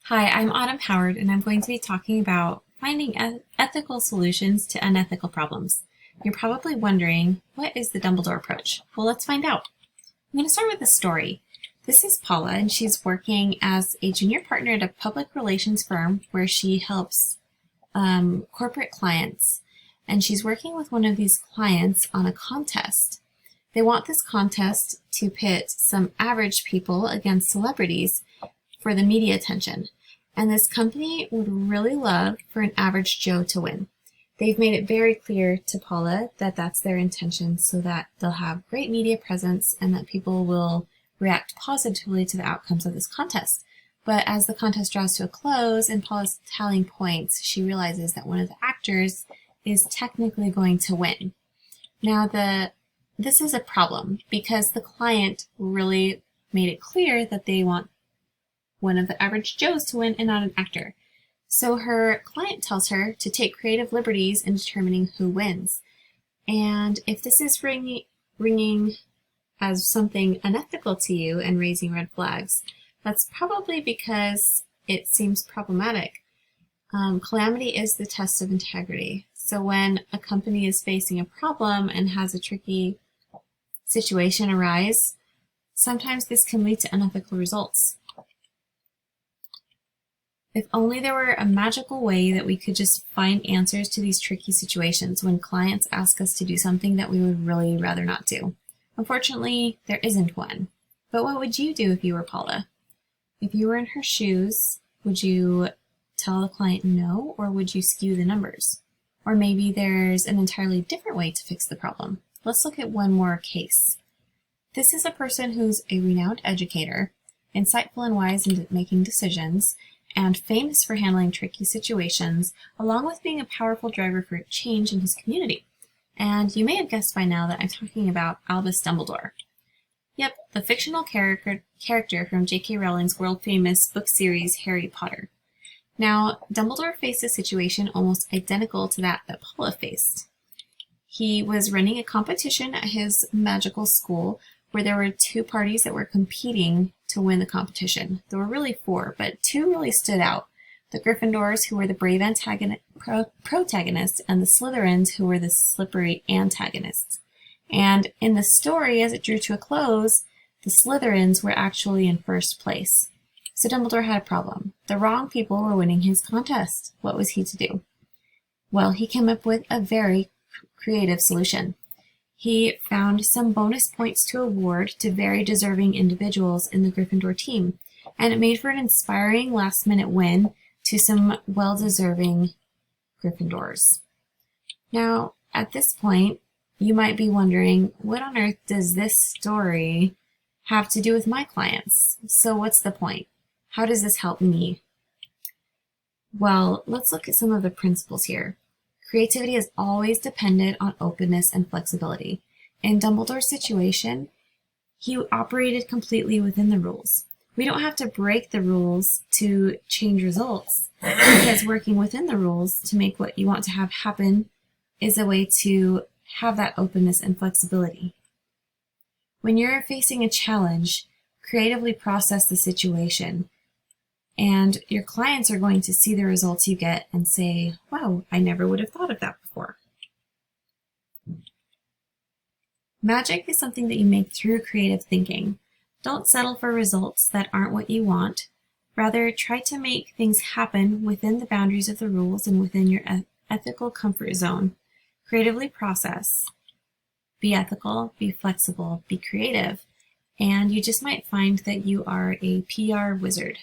Hi, I'm Autumn Howard, and I'm going to be talking about finding ethical solutions to unethical problems. You're probably wondering, what is the Dumbledore Approach? Well, let's find out. I'm going to start with a story. This is Paula, and she's working as a junior partner at a public relations firm where she helps corporate clients. And she's working with one of these clients on a contest. They want this contest to pit some average people against celebrities for the media attention. And this company would really love for an average Joe to win. They've made it very clear to Paula that that's their intention so that they'll have great media presence and that people will react positively to the outcomes of this contest. But as the contest draws to a close and Paula's tallying points, she realizes that one of the actors is technically going to win. Now, this is a problem because the client really made it clear that they want one of the average Joes to win and not an actor. So her client tells her to take creative liberties in determining who wins. And if this is ringing as something unethical to you and raising red flags, that's probably because it seems problematic. Calamity is the test of integrity. So when a company is facing a problem and has a tricky situation arise, sometimes this can lead to unethical results. If only there were a magical way that we could just find answers to these tricky situations when clients ask us to do something that we would really rather not do. Unfortunately, there isn't one. But what would you do if you were Paula? If you were in her shoes, would you tell the client no, or would you skew the numbers? Or maybe there's an entirely different way to fix the problem. Let's look at one more case. This is a person who's a renowned educator, insightful and wise in making decisions, and famous for handling tricky situations, along with being a powerful driver for change in his community. And you may have guessed by now that I'm talking about Albus Dumbledore. Yep, the fictional character from J.K. Rowling's world-famous book series Harry Potter. Now, Dumbledore faced a situation almost identical to that Paula faced. He was running a competition at his magical school where there were two parties that were competing to win the competition. There were really four, but two really stood out. The Gryffindors, who were the brave protagonists, and the Slytherins, who were the slippery antagonists. And in the story, as it drew to a close, the Slytherins were actually in first place. So Dumbledore had a problem. The wrong people were winning his contest. What was he to do? Well, he came up with a very creative solution. He found some bonus points to award to very deserving individuals in the Gryffindor team, and it made for an inspiring last-minute win to some well-deserving Gryffindors. Now, at this point, you might be wondering, what on earth does this story have to do with my clients? So what's the point? How does this help me? Well, let's look at some of the principles here. Creativity is always dependent on openness and flexibility. In Dumbledore's situation, he operated completely within the rules. We don't have to break the rules to change results, because working within the rules to make what you want to have happen is a way to have that openness and flexibility. When you're facing a challenge, creatively process the situation, and your clients are going to see the results you get and say, wow, I never would have thought of that before. Magic is something that you make through creative thinking. Don't settle for results that aren't what you want. Rather, try to make things happen within the boundaries of the rules and within your ethical comfort zone. Creatively process. Be ethical, be flexible, be creative, and you just might find that you are a PR wizard.